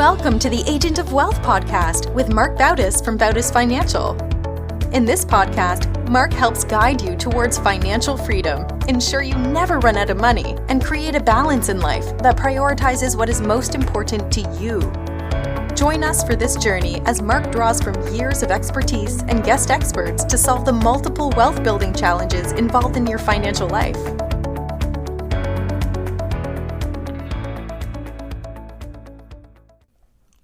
Welcome to the Agent of Wealth podcast with Marc Bautis from Bautis Financial. In this podcast, Marc helps guide you towards financial freedom, ensure you never run out of money, and create a balance in life that prioritizes what is most important to you. Join us for this journey as Marc draws from years of expertise and guest experts to solve the multiple wealth building challenges involved in your financial life.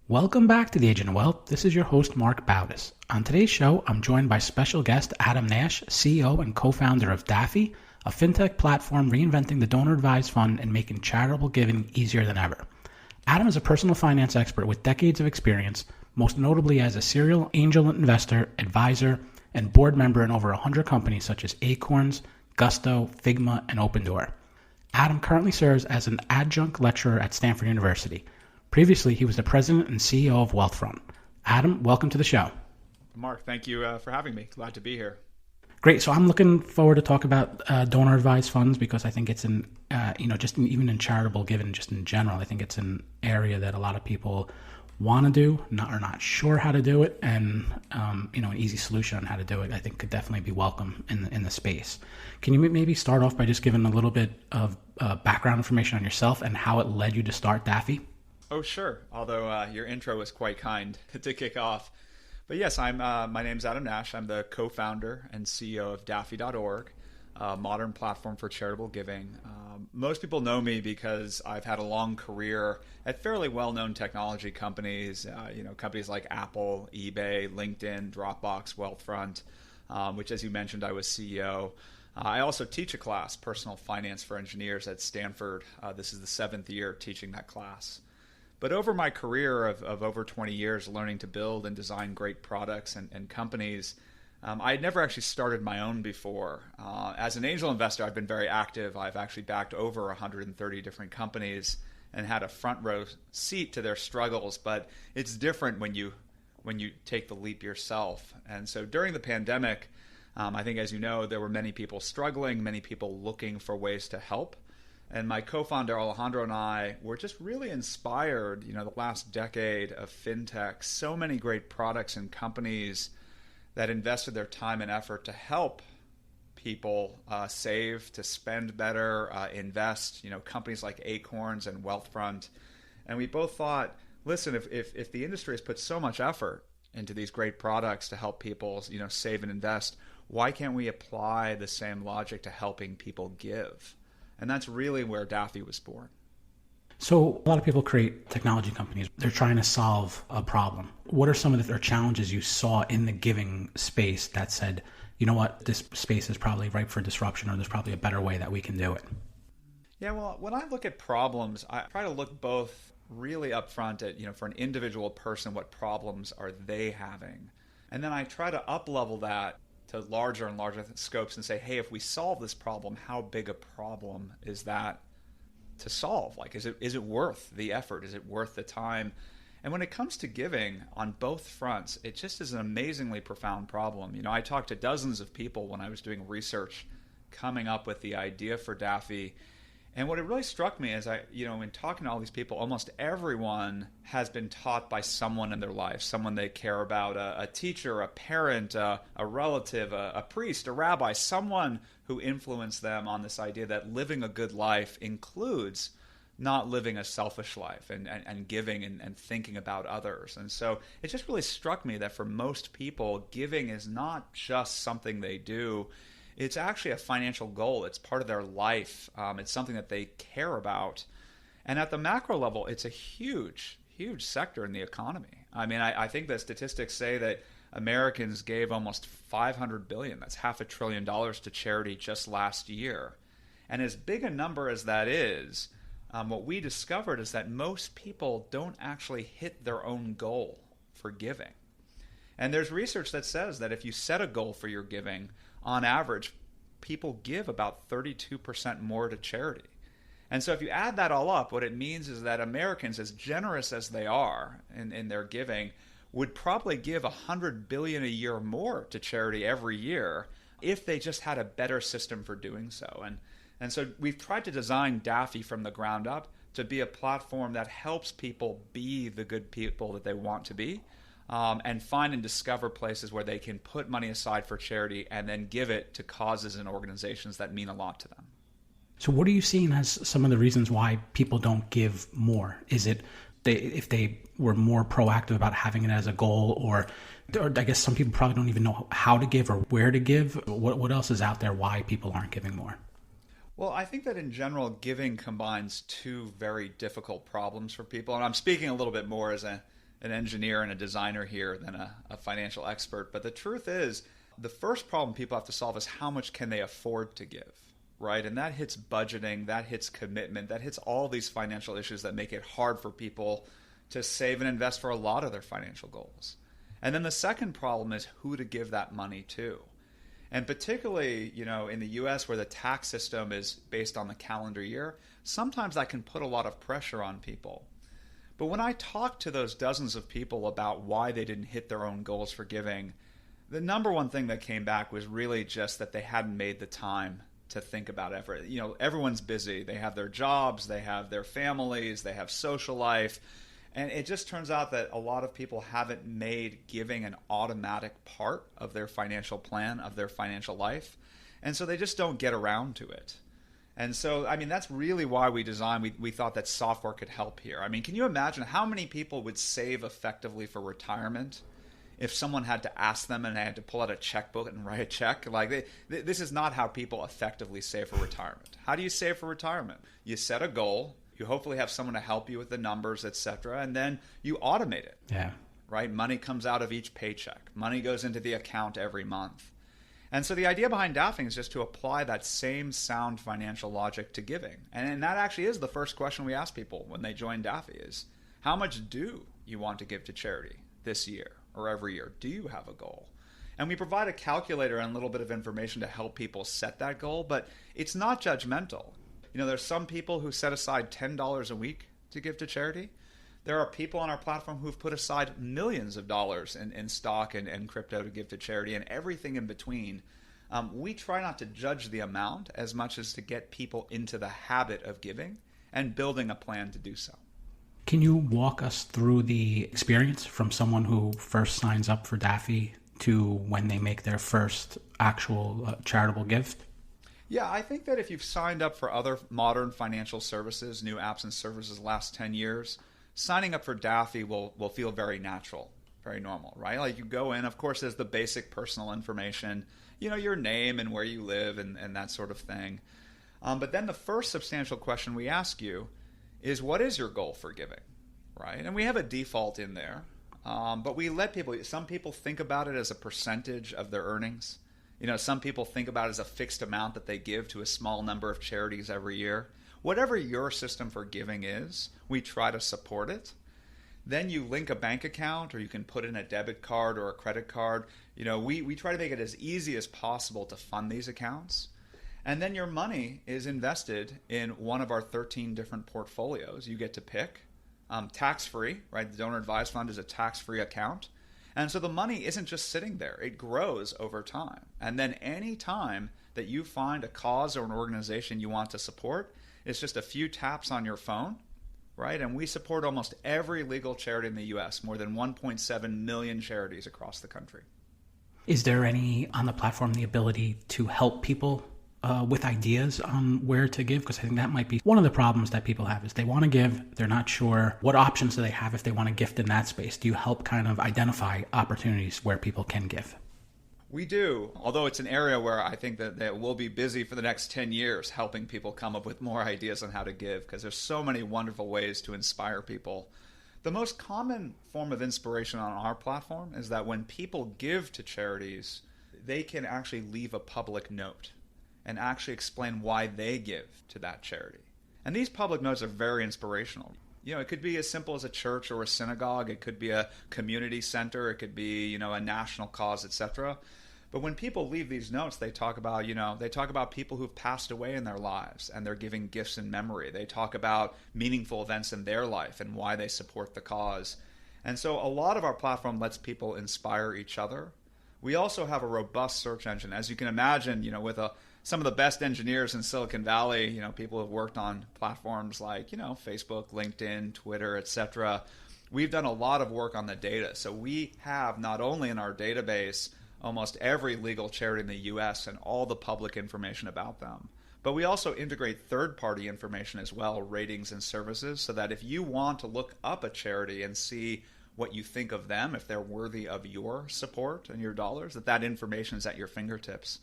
Welcome back to the Agent of Wealth. This is your host, Marc Bautis. On today's show, I'm joined by special guest Adam Nash, CEO and co-founder of Daffy, a fintech platform reinventing the donor-advised fund and making charitable giving easier than ever. Adam is a personal finance expert with decades of experience, most notably as a serial angel investor, advisor, and board member in over 100 companies such as Acorns, Gusto, Figma, and Opendoor. Adam currently serves as an adjunct lecturer at Stanford University. Previously, he was the president and CEO of Wealthfront. Adam, welcome to the show. Marc, thank you for having me. Glad to be here. Great. So I'm looking forward to talk about donor-advised funds because I think it's even in charitable giving, just in general, I think it's an area that a lot of people want to do, are not sure how to do it, and an easy solution on how to do it, I think, could definitely be welcome in the space. Can you maybe start off by just giving a little bit of background information on yourself and how it led you to start Daffy? Oh, sure. Although your intro was quite kind to kick off. But yes, my name's Adam Nash. I'm the co-founder and CEO of Daffy.org, a modern platform for charitable giving. Most people know me because I've had a long career at fairly well-known technology companies, companies like Apple, eBay, LinkedIn, Dropbox, Wealthfront, which, as you mentioned, I was CEO. I also teach a class, Personal Finance for Engineers, at Stanford. This is the 7th year teaching that class. But over my career of over 20 years learning to build and design great products and companies, I had never actually started my own before. As an angel investor, I've been very active. I've actually backed over 130 different companies and had a front row seat to their struggles. But it's different when you take the leap yourself. And so during the pandemic, I think, as you know, there were many people struggling, many people looking for ways to help. And my co-founder Alejandro and I were just really inspired, the last decade of fintech, so many great products and companies that invested their time and effort to help people save, to spend better, invest, companies like Acorns and Wealthfront. And we both thought, listen, if the industry has put so much effort into these great products to help people, save and invest, why can't we apply the same logic to helping people give? And that's really where Daffy was born. So a lot of people create technology companies. They're trying to solve a problem. What are some of their challenges you saw in the giving space that said, you know what, this space is probably ripe for disruption, or there's probably a better way that we can do it? Yeah, well, when I look at problems, I try to look both really upfront at, for an individual person, what problems are they having? And then I try to up-level that to larger and larger scopes and say, hey, if we solve this problem, how big a problem is that to solve? Like, is it worth the effort? Is it worth the time? And when it comes to giving on both fronts, it just is an amazingly profound problem. I talked to dozens of people when I was doing research coming up with the idea for Daffy. And what it really struck me is in talking to all these people, almost everyone has been taught by someone in their life, someone they care about, a teacher, a parent, a relative, a priest, a rabbi, someone who influenced them on this idea that living a good life includes not living a selfish life and giving and thinking about others. And so it just really struck me that for most people, giving is not just something they do. It's actually a financial goal. It's part of their life. It's something that they care about. And at the macro level, it's a huge, huge sector in the economy. I mean, I think the statistics say that Americans gave almost $500 billion, that's $500 billion to charity just last year. And as big a number as that is, what we discovered is that most people don't actually hit their own goal for giving. And there's research that says that if you set a goal for your giving, on average, people give about 32% more to charity. And so if you add that all up, what it means is that Americans, as generous as they are in their giving, would probably give $100 billion a year more to charity every year if they just had a better system for doing so. And so we've tried to design Daffy from the ground up to be a platform that helps people be the good people that they want to be, and find and discover places where they can put money aside for charity and then give it to causes and organizations that mean a lot to them. So what are you seeing as some of the reasons why people don't give more? Is it if they were more proactive about having it as a goal, or I guess some people probably don't even know how to give or where to give? What else is out there why people aren't giving more? Well, I think that in general, giving combines two very difficult problems for people. And I'm speaking a little bit more as an engineer and a designer here than a financial expert. But the truth is, the first problem people have to solve is how much can they afford to give, right? And that hits budgeting, that hits commitment, that hits all these financial issues that make it hard for people to save and invest for a lot of their financial goals. And then the second problem is who to give that money to. And particularly, in the US where the tax system is based on the calendar year, sometimes that can put a lot of pressure on people. But when I talked to those dozens of people about why they didn't hit their own goals for giving, the number one thing that came back was really just that they hadn't made the time to think about it. Everyone's busy. They have their jobs, they have their families, they have social life. And it just turns out that a lot of people haven't made giving an automatic part of their financial plan, of their financial life. And so they just don't get around to it. And so, that's really why we designed, we thought that software could help here. Can you imagine how many people would save effectively for retirement if someone had to ask them and they had to pull out a checkbook and write a check? This is not how people effectively save for retirement. How do you save for retirement? You set a goal. You hopefully have someone to help you with the numbers, etc., and then you automate it. Yeah. Right? Money comes out of each paycheck. Money goes into the account every month. And so the idea behind Daffy is just to apply that same sound financial logic to giving. And that actually is the first question we ask people when they join Daffy is, how much do you want to give to charity this year or every year? Do you have a goal? And we provide a calculator and a little bit of information to help people set that goal, but it's not judgmental. There's some people who set aside $10 a week to give to charity. There are people on our platform who've put aside millions of dollars in stock and crypto to give to charity and everything in between. We try not to judge the amount as much as to get people into the habit of giving and building a plan to do so. Can you walk us through the experience from someone who first signs up for Daffy to when they make their first actual charitable gift? Yeah, I think that if you've signed up for other modern financial services, new apps and services the last 10 years, signing up for Daffy will feel very natural, very normal, right? You go in, of course, there's the basic personal information, your name and where you live and that sort of thing. But then the first substantial question we ask you is, what is your goal for giving, right? And we have a default in there, but we let some people think about it as a percentage of their earnings. Some people think about it as a fixed amount that they give to a small number of charities every year. Whatever your system for giving is, we try to support it. Then you link a bank account, or you can put in a debit card or a credit card. We try to make it as easy as possible to fund these accounts. And then your money is invested in one of our 13 different portfolios. You get to pick. Tax-free, right? The Donor Advised Fund is a tax-free account. And so the money isn't just sitting there. It grows over time. And then any time that you find a cause or an organization you want to support, it's just a few taps on your phone, right? And we support almost every legal charity in the U.S., more than 1.7 million charities across the country. Is there any on the platform the ability to help people with ideas on where to give? Because I think that might be one of the problems that people have is they want to give, they're not sure what options do they have if they want to gift in that space. Do you help kind of identify opportunities where people can give? We do, although it's an area where I think that we'll be busy for the next 10 years helping people come up with more ideas on how to give, because there's so many wonderful ways to inspire people. The most common form of inspiration on our platform is that when people give to charities, they can actually leave a public note and actually explain why they give to that charity. And these public notes are very inspirational. It could be as simple as a church or a synagogue. It could be a community center. It could be, a national cause, etc. But when people leave these notes, they talk about people who've passed away in their lives and they're giving gifts in memory. They talk about meaningful events in their life and why they support the cause. And so a lot of our platform lets people inspire each other. We also have a robust search engine. As you can imagine, with some of the best engineers in Silicon Valley, people who have worked on platforms like, Facebook, LinkedIn, Twitter, etc. We've done a lot of work on the data. So we have not only in our database almost every legal charity in the US and all the public information about them, but we also integrate third-party information as well, ratings and services, so that if you want to look up a charity and see what you think of them, if they're worthy of your support and your dollars, that information is at your fingertips.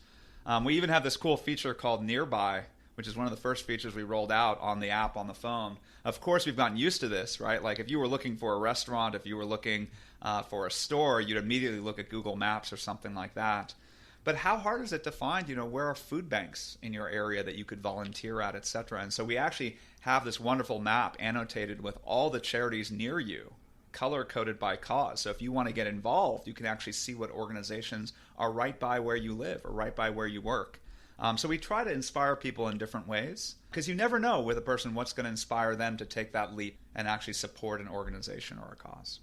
We even have this cool feature called Nearby, which is one of the first features we rolled out on the app on the phone. Of course, we've gotten used to this, right? Like if you were looking for a restaurant, if you were looking for a store, you'd immediately look at Google Maps or something like that. But how hard is it to find, where are food banks in your area that you could volunteer at, et cetera? And so we actually have this wonderful map annotated with all the charities near you, color-coded by cause. So if you want to get involved, you can actually see what organizations are right by where you live or right by where you work. So we try to inspire people in different ways, because you never know with a person what's going to inspire them to take that leap and actually support an organization or a cause.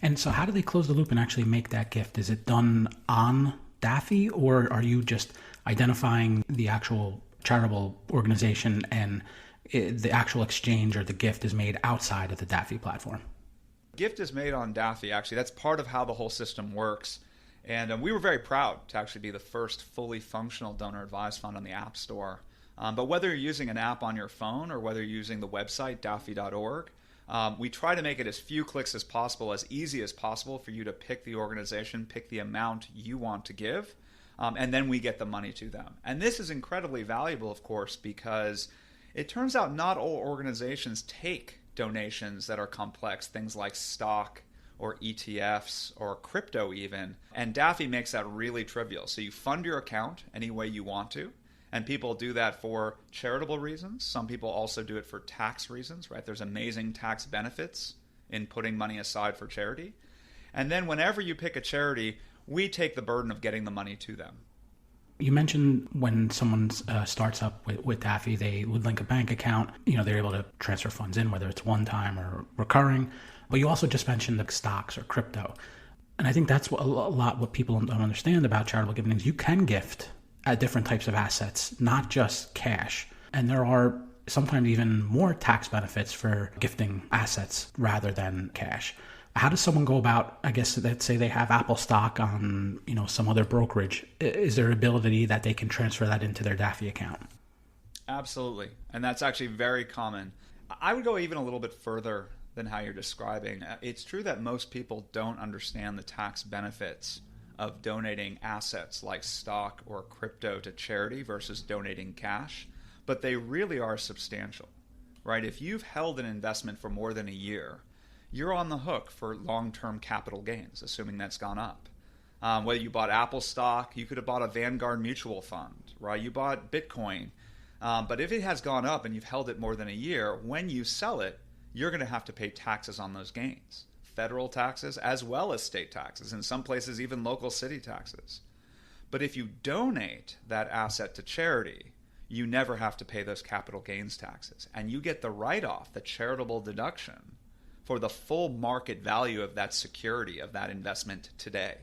And so how do they close the loop and actually make that gift? Is it done on Daffy, or are you just identifying the actual charitable organization and the actual exchange or the gift is made outside of the Daffy platform? Gift is made on Daffy, actually. That's part of how the whole system works. And we were very proud to actually be the first fully functional donor advised fund on the App Store. But whether you're using an app on your phone or whether you're using the website, daffy.org, we try to make it as few clicks as possible, as easy as possible for you to pick the organization, pick the amount you want to give, and then we get the money to them. And this is incredibly valuable, of course, because it turns out not all organizations take donations that are complex, things like stock or ETFs or crypto even, and Daffy makes that really trivial. So you fund your account any way you want to, and people do that for charitable reasons. Some people also do it for tax reasons, right? There's amazing tax benefits in putting money aside for charity. And then whenever you pick a charity, we take the burden of getting the money to them. You mentioned when someone starts up with Daffy, they would link a bank account. They're able to transfer funds in, whether it's one time or recurring. But you also just mentioned the stocks or crypto. And I think that's a lot what people don't understand about charitable giving is you can gift at different types of assets, not just cash. And there are sometimes even more tax benefits for gifting assets rather than cash. How does someone go about, I guess, let's say they have Apple stock on, some other brokerage. Is there an ability that they can transfer that into their Daffy account? Absolutely. And that's actually very common. I would go even a little bit further than how you're describing. It's true that most people don't understand the tax benefits of donating assets like stock or crypto to charity versus donating cash, but they really are substantial, right? If you've held an investment for more than a year, you're on the hook for long-term capital gains, assuming that's gone up. Whether you bought Apple stock, you could have bought a Vanguard mutual fund, right? You bought Bitcoin. But if it has gone up and you've held it more than a year, when you sell it, you're going to have to pay taxes on those gains. Federal taxes as well as state taxes, in some places even local city taxes. But if you donate that asset to charity, you never have to pay those capital gains taxes. And you get the write-off, the charitable deduction, for the full market value of that security, of that investment today,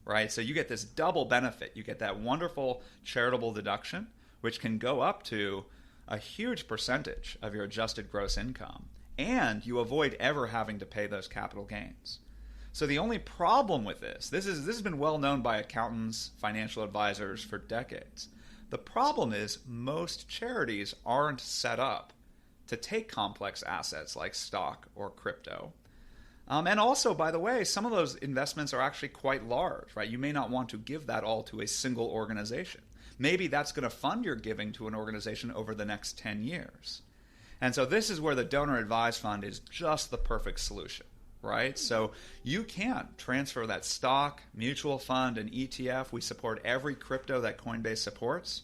right? So you get this double benefit. You get that wonderful charitable deduction, which can go up to a huge percentage of your adjusted gross income, and you avoid ever having to pay those capital gains. So the only problem with this has been well known by accountants, financial advisors for decades. The problem is most charities aren't set up to take complex assets like stock or crypto. And also, by the way, some of those investments are actually quite large, right? You may not want to give that all to a single organization. Maybe that's going to fund your giving to an organization over the next 10 years. And so this is where the donor advised fund is just the perfect solution, right? So you can transfer that stock, mutual fund, and ETF. We support every crypto that Coinbase supports.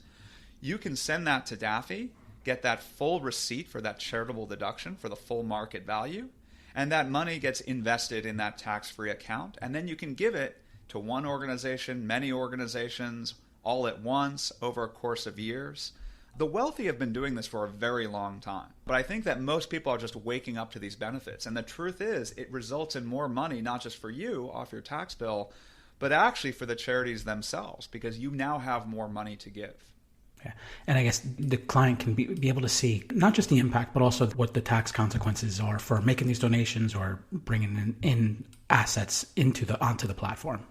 You can send that to Daffy, get that full receipt for that charitable deduction for the full market value, and that money gets invested in that tax-free account. And then you can give it to one organization, many organizations, all at once over a course of years. The wealthy have been doing this for a very long time, but I think that most people are just waking up to these benefits. And the truth is, it results in more money, not just for you off your tax bill, but actually for the charities themselves, because you now have more money to give. Yeah. And I guess the client can be able to see not just the impact, but also what the tax consequences are for making these donations or bringing in assets onto the platform.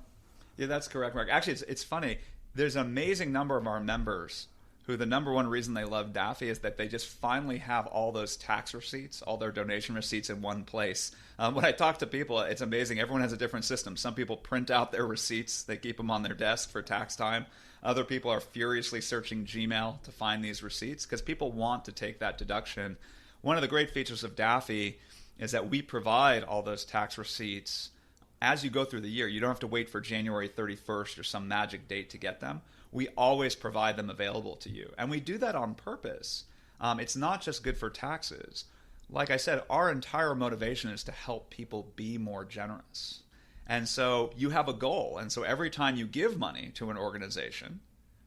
Yeah, that's correct, Mark. Actually, it's funny. There's an amazing number of our members who the number one reason they love Daffy is that they just finally have all those tax receipts, all their donation receipts in one place. When I talk to people, it's amazing. Everyone has a different system. Some people print out their receipts. They keep them on their desk for tax time. Other people are furiously searching Gmail to find these receipts because people want to take that deduction. One of the great features of Daffy is that we provide all those tax receipts as you go through the year. You don't have to wait for January 31st or some magic date to get them. We always provide them available to you. And we do that on purpose. It's not just good for taxes. Like I said, our entire motivation is to help people be more generous. And so you have a goal. And so every time you give money to an organization,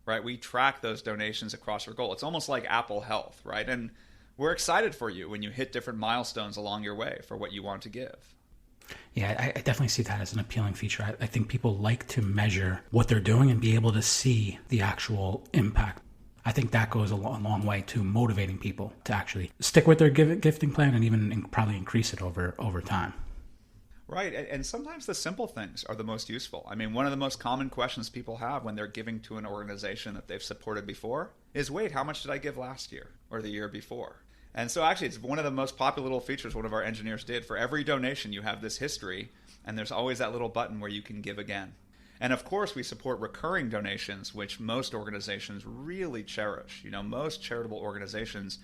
right, we track those donations across your goal. It's almost like Apple Health, right? And we're excited for you when you hit different milestones along your way for what you want to give. Yeah, I definitely see that as an appealing feature. I think people like to measure what they're doing and be able to see the actual impact. I think that goes a long way to motivating people to actually stick with their gifting plan and even probably increase it over time. Right, and sometimes the simple things are the most useful. I mean, one of the most common questions people have when they're giving to an organization that they've supported before is, wait, how much did I give last year or the year before? And so actually, it's one of the most popular little features one of our engineers did. For every donation, you have this history, and there's always that little button where you can give again. And of course, we support recurring donations, which most organizations really cherish. You know, most charitable organizations,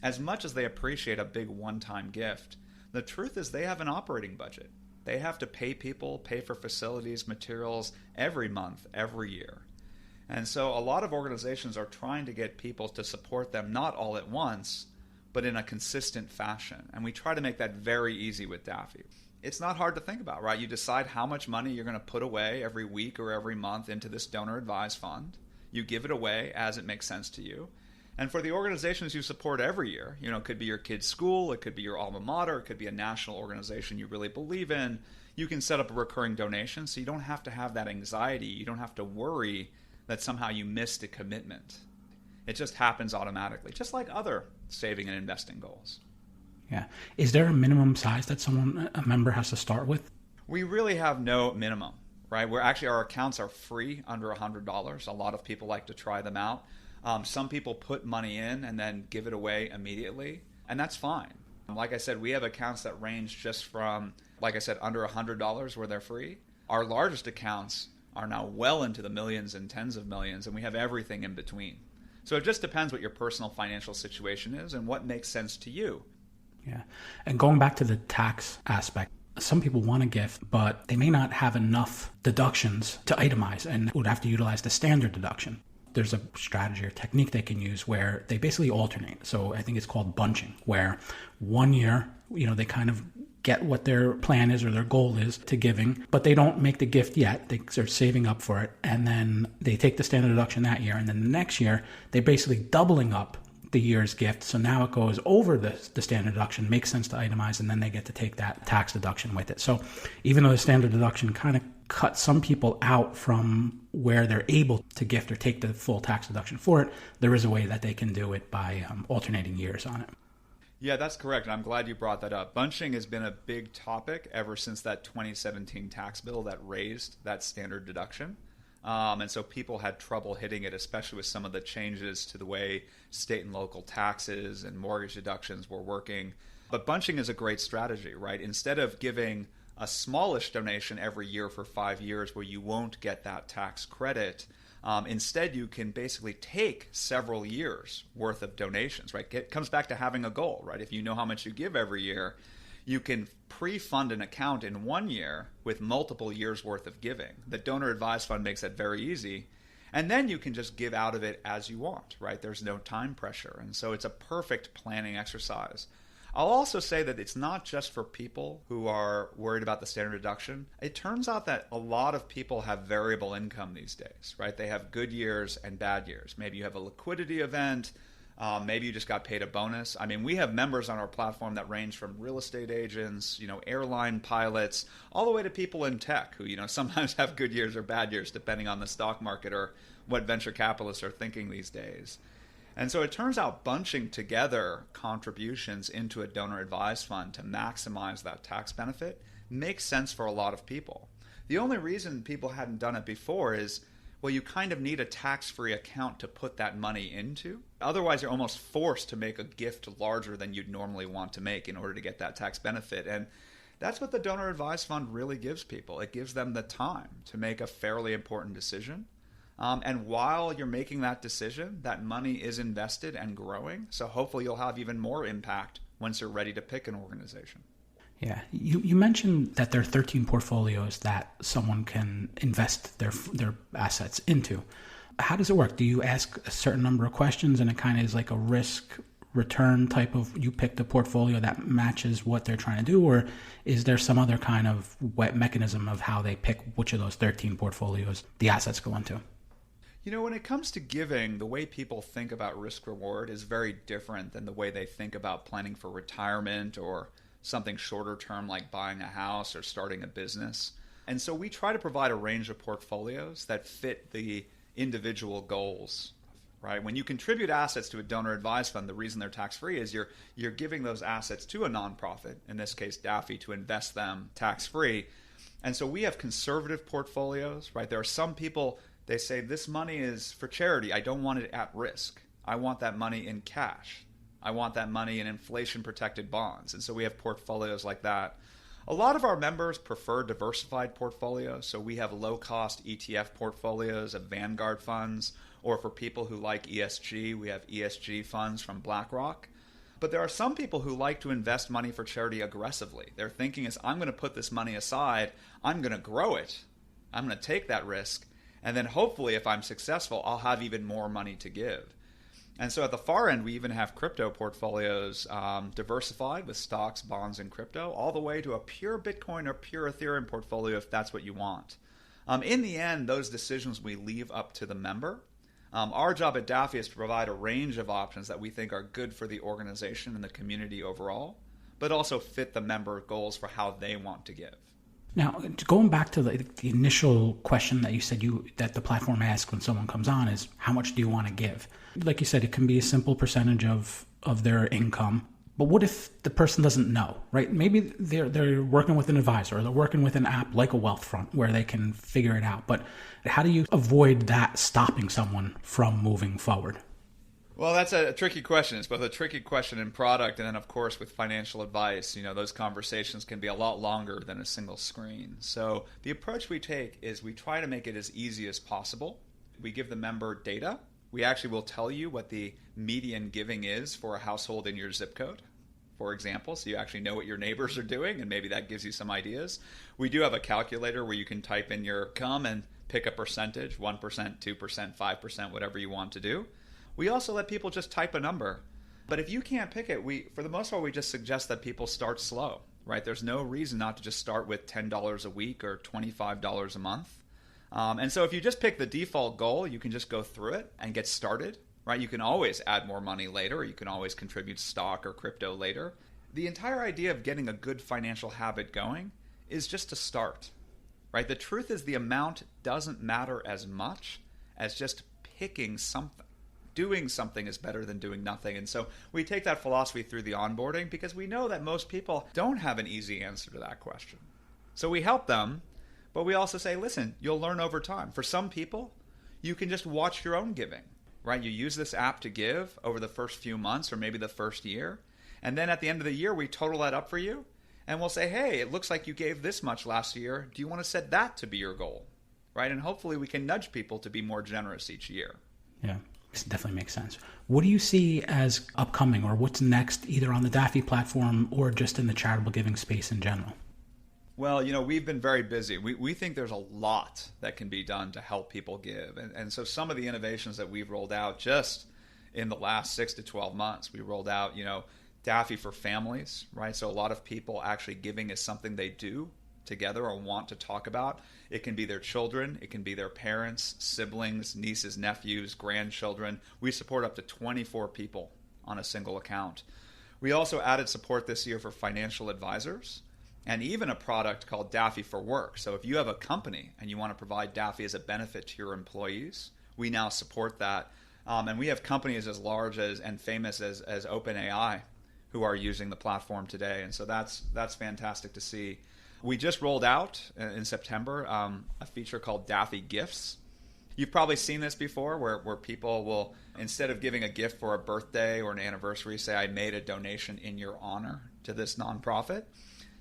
as much as they appreciate a big one-time gift, the truth is they have an operating budget. They have to pay people, pay for facilities, materials every month, every year. And so a lot of organizations are trying to get people to support them not all at once, but in a consistent fashion. And we try to make that very easy with Daffy. It's not hard to think about, right? You decide how much money you're going to put away every week or every month into this donor advised fund. You give it away as it makes sense to you. And for the organizations you support every year, you know, it could be your kid's school, it could be your alma mater, it could be a national organization you really believe in. You can set up a recurring donation so you don't have to have that anxiety. You don't have to worry that somehow you missed a commitment. It just happens automatically, just like other saving and investing goals. Yeah. Is there a minimum size that a member has to start with? We really have no minimum, right? Our accounts are free under $100. A lot of people like to try them out. Some people put money in and then give it away immediately, and that's fine. Like I said, we have accounts that range just from, like I said, under $100 where they're free. Our largest accounts are now well into the millions and tens of millions, and we have everything in between. So it just depends what your personal financial situation is and what makes sense to you. Yeah. And going back to the tax aspect, some people want a gift, but they may not have enough deductions to itemize and would have to utilize the standard deduction. There's a strategy or technique they can use where they basically alternate. So I think it's called bunching, where 1 year, you know, they kind of get what their plan is or their goal is to giving, but they don't make the gift yet. They start saving up for it, and then they take the standard deduction that year, and then the next year, they're basically doubling up the year's gift. So now it goes over the standard deduction, makes sense to itemize, and then they get to take that tax deduction with it. So even though the standard deduction kind of cuts some people out from where they're able to gift or take the full tax deduction for it, there is a way that they can do it by alternating years on it. Yeah, that's correct. And I'm glad you brought that up. Bunching has been a big topic ever since that 2017 tax bill that raised that standard deduction. And so people had trouble hitting it, especially with some of the changes to the way state and local taxes and mortgage deductions were working. But bunching is a great strategy, right? Instead of giving a smallish donation every year for 5 years where you won't get that tax credit, instead you can basically take several years worth of donations, right? It comes back to having a goal, right? If you know how much you give every year, you can pre-fund an account in 1 year with multiple years worth of giving. The donor advised fund makes that very easy. And then you can just give out of it as you want, right? There's no time pressure. And so it's a perfect planning exercise. I'll also say that it's not just for people who are worried about the standard deduction. It turns out that a lot of people have variable income these days, right? They have good years and bad years. Maybe you have a liquidity event. Maybe you just got paid a bonus. I mean, we have members on our platform that range from real estate agents, airline pilots, all the way to people in tech who, sometimes have good years or bad years depending on the stock market or what venture capitalists are thinking these days. And so it turns out bunching together contributions into a donor advised fund to maximize that tax benefit makes sense for a lot of people. The only reason people hadn't done it before is, well, you kind of need a tax-free account to put that money into. Otherwise, you're almost forced to make a gift larger than you'd normally want to make in order to get that tax benefit. And that's what the donor advised fund really gives people. It gives them the time to make a fairly important decision. And while you're making that decision, that money is invested and growing. So hopefully you'll have even more impact once you're ready to pick an organization. Yeah. You mentioned that there are 13 portfolios that someone can invest their assets into. How does it work? Do you ask a certain number of questions and it kind of is like a risk return type of, you pick the portfolio that matches what they're trying to do, or is there some other kind of mechanism of how they pick which of those 13 portfolios the assets go into? When it comes to giving, the way people think about risk reward is very different than the way they think about planning for retirement or something shorter term like buying a house or starting a business. And so we try to provide a range of portfolios that fit the individual goals, right? When you contribute assets to a donor advised fund, the reason they're tax-free is you're giving those assets to a nonprofit, in this case Daffy, to invest them tax-free. And so we have conservative portfolios, right? There are some people, they say, this money is for charity. I don't want it at risk. I want that money in cash. I want that money in inflation-protected bonds. And so we have portfolios like that. A lot of our members prefer diversified portfolios. So we have low-cost ETF portfolios of Vanguard funds, or for people who like ESG, we have ESG funds from BlackRock. But there are some people who like to invest money for charity aggressively. Their thinking is, I'm going to put this money aside. I'm going to grow it. I'm going to take that risk. And then hopefully, if I'm successful, I'll have even more money to give. And so at the far end, we even have crypto portfolios diversified with stocks, bonds, and crypto, all the way to a pure Bitcoin or pure Ethereum portfolio if that's what you want. In the end, those decisions we leave up to the member. Our job at Daffy is to provide a range of options that we think are good for the organization and the community overall, but also fit the member goals for how they want to give. Now, going back to the initial question that you said that the platform asks when someone comes on is, how much do you want to give? Like you said, it can be a simple percentage of their income. But what if the person doesn't know, right? Maybe they're working with an advisor or they're working with an app like a Wealthfront where they can figure it out. But how do you avoid that stopping someone from moving forward? Well, that's a tricky question. It's both a tricky question in product and then, of course, with financial advice. Those conversations can be a lot longer than a single screen. So the approach we take is we try to make it as easy as possible. We give the member data. We actually will tell you what the median giving is for a household in your zip code, for example, so you actually know what your neighbors are doing, and maybe that gives you some ideas. We do have a calculator where you can type in your income and pick a percentage, 1%, 2%, 5%, whatever you want to do. We also let people just type a number. But if you can't pick it, for the most part, we just suggest that people start slow, right? There's no reason not to just start with $10 a week or $25 a month. And so if you just pick the default goal, you can just go through it and get started, right? You can always add more money later, or you can always contribute stock or crypto later. The entire idea of getting a good financial habit going is just to start, right? The truth is the amount doesn't matter as much as just picking something. Doing something is better than doing nothing. And so we take that philosophy through the onboarding because we know that most people don't have an easy answer to that question. So we help them, but we also say, listen, you'll learn over time. For some people, you can just watch your own giving, right? You use this app to give over the first few months or maybe the first year. And then at the end of the year, we total that up for you. And we'll say, hey, it looks like you gave this much last year. Do you want to set that to be your goal, right? And hopefully we can nudge people to be more generous each year. Yeah. This definitely makes sense. What do you see as upcoming, or what's next, either on the Daffy platform or just in the charitable giving space in general? Well, we've been very busy. We think there's a lot that can be done to help people give. And so some of the innovations that we've rolled out just in the last 6 to 12 months, we rolled out, Daffy for families, right? So a lot of people actually giving is something they do together or want to talk about. It can be their children, it can be their parents, siblings, nieces, nephews, grandchildren. We support up to 24 people on a single account. We also added support this year for financial advisors and even a product called Daffy for Work. So if you have a company and you want to provide Daffy as a benefit to your employees, we now support that. And we have companies as large as and famous as OpenAI who are using the platform today. And so that's fantastic to see. We just rolled out in September a feature called Daffy Gifts. You've probably seen this before where people will, instead of giving a gift for a birthday or an anniversary, say, I made a donation in your honor to this nonprofit.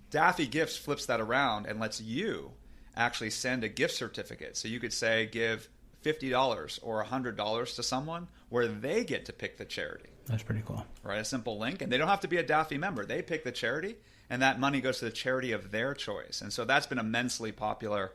Daffy Gifts flips that around and lets you actually send a gift certificate. So you could say, give $50 or $100 to someone where they get to pick the charity. That's pretty cool. Right, a simple link. And they don't have to be a Daffy member. They pick the charity, and that money goes to the charity of their choice. And so that's been immensely popular.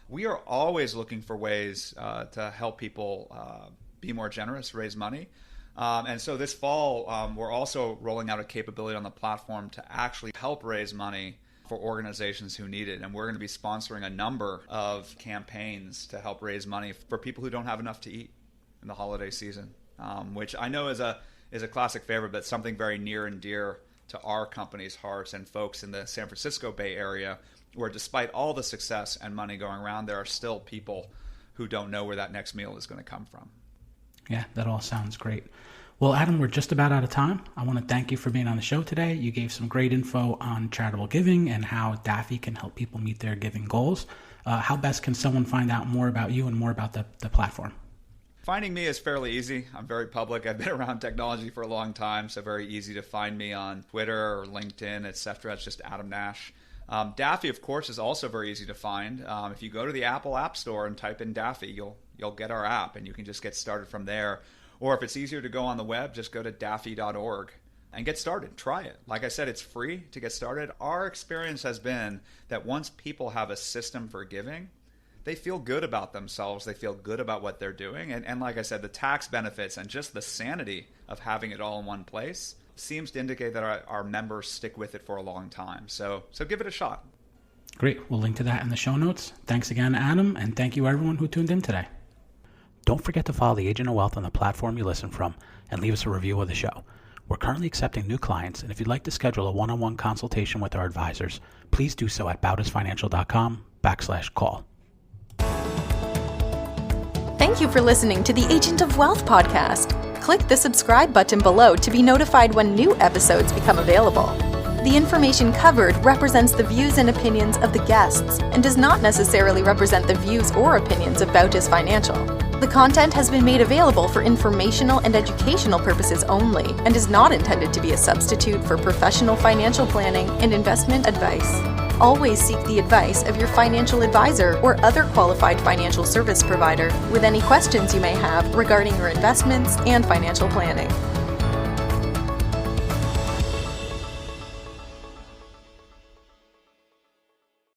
We are always looking for ways to help people be more generous, raise money. And so this fall, we're also rolling out a capability on the platform to actually help raise money for organizations who need it. And we're going to be sponsoring a number of campaigns to help raise money for people who don't have enough to eat in the holiday season, which I know is a classic favorite, but something very near and dear to our company's hearts and folks in the San Francisco Bay Area, where despite all the success and money going around, there are still people who don't know where that next meal is going to come from. Yeah, that all sounds great. Well, Adam, we're just about out of time. I want to thank you for being on the show today. You gave some great info on charitable giving and how Daffy can help people meet their giving goals. How best can someone find out more about you and more about the platform? Finding me is fairly easy. I'm very public. I've been around technology for a long time, so very easy to find me on Twitter or LinkedIn, etc. It's just Adam Nash. Daffy, of course, is also very easy to find. If you go to the Apple App Store and type in Daffy, you'll get our app, and you can just get started from there. Or if it's easier to go on the web, just go to daffy.org and get started. Try it. Like I said, it's free to get started. Our experience has been that once people have a system for giving, they feel good about themselves. They feel good about what they're doing. And like I said, the tax benefits and just the sanity of having it all in one place seems to indicate that our members stick with it for a long time. So give it a shot. Great. We'll link to that in the show notes. Thanks again, Adam, and thank you everyone who tuned in today. Don't forget to follow the Agent of Wealth on the platform you listen from and leave us a review of the show. We're currently accepting new clients, and if you'd like to schedule a one-on-one consultation with our advisors, please do so at bautisfinancial.com/call. Thank you for listening to the Agent of Wealth podcast. Click the subscribe button below to be notified when new episodes become available. The information covered represents the views and opinions of the guests and does not necessarily represent the views or opinions of Bautis Financial. The content has been made available for informational and educational purposes only and is not intended to be a substitute for professional financial planning and investment advice. Always seek the advice of your financial advisor or other qualified financial service provider with any questions you may have regarding your investments and financial planning.